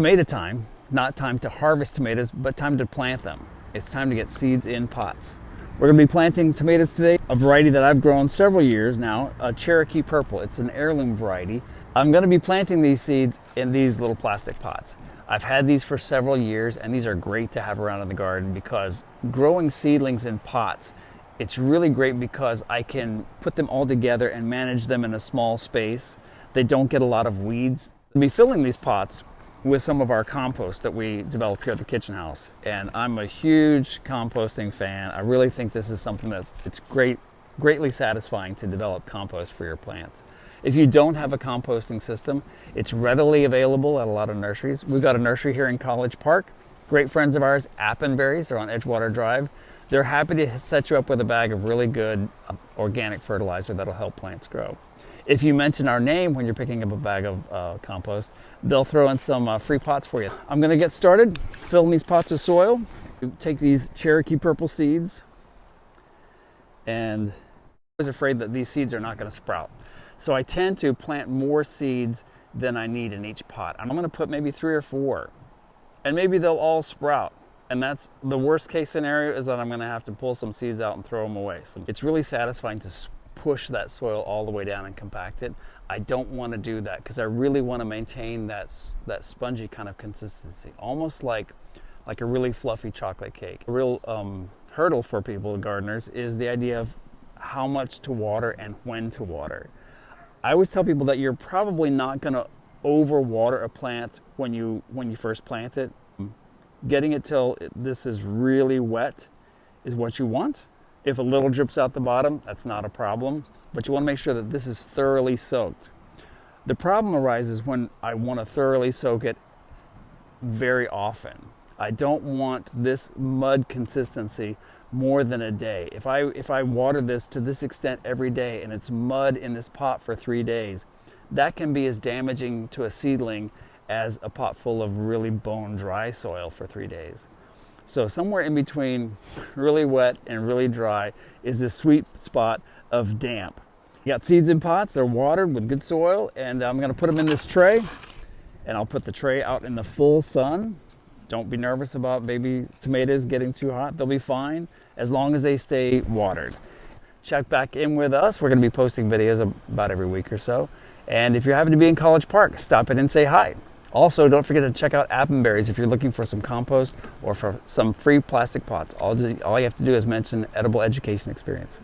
Tomato time, not time to harvest tomatoes, but time to plant them. It's time to get seeds in pots. We're going to be planting tomatoes today, a variety that I've grown several years now, a Cherokee Purple. It's an heirloom variety. I'm going to be planting these seeds in these little plastic pots. I've had these for several years, and these are great to have around in the garden because growing seedlings in pots, it's really great because I can put them all together and manage them in a small space. They don't get a lot of weeds. I'll be filling these pots with some of our compost that we developed here at the kitchen house. And I'm a huge composting fan. I really think this is something it's greatly satisfying to develop compost for your plants. If you don't have a composting system, it's readily available at a lot of nurseries. We've got a nursery here in College Park. Great friends of ours, Appenberries, they're on Edgewater Drive. They're happy to set you up with a bag of really good organic fertilizer that'll help plants grow. If you mention our name when you're picking up a bag of compost, they'll throw in some free pots for you. I'm going to get started filling these pots with soil. Take these Cherokee Purple seeds, and I was afraid that these seeds are not going to sprout. So I tend to plant more seeds than I need in each pot. I'm going to put maybe 3 or 4, and maybe they'll all sprout. And that's the worst case scenario, is that I'm going to have to pull some seeds out and throw them away. So it's really satisfying to push that soil all the way down and compact it. I don't want to do that because I really want to maintain that spongy kind of consistency, almost like a really fluffy chocolate cake. A real hurdle for people, gardeners, is the idea of how much to water and when to water. I always tell people that you're probably not going to overwater a plant when you first plant it. Getting it till this is really wet is what you want. If a little drips out the bottom, that's not a problem, but you want to make sure that this is thoroughly soaked. The problem arises when I want to thoroughly soak it very often. I don't want this mud consistency more than a day. If I water this to this extent every day and it's mud in this pot for 3 days, that can be as damaging to a seedling as a pot full of really bone dry soil for 3 days. So somewhere in between really wet and really dry is this sweet spot of damp. You got seeds in pots, they're watered with good soil, and I'm going to put them in this tray, and I'll put the tray out in the full sun. Don't be nervous about baby tomatoes getting too hot. They'll be fine as long as they stay watered. Check back in with us. We're going to be posting videos about every week or so. And if you happen to be in College Park, stop in and say hi. Also, don't forget to check out Appenberries if you're looking for some compost or for some free plastic pots. All you have to do is mention Edible Education Experience.